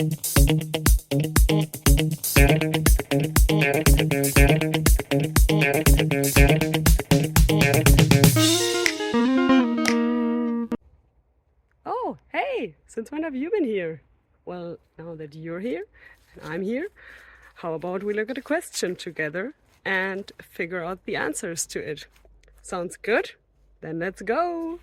Oh, hey, since when have you been here? Well, now that you're here and I'm here, how about we look at a question together and figure out the answers to it? Sounds good? Then let's go!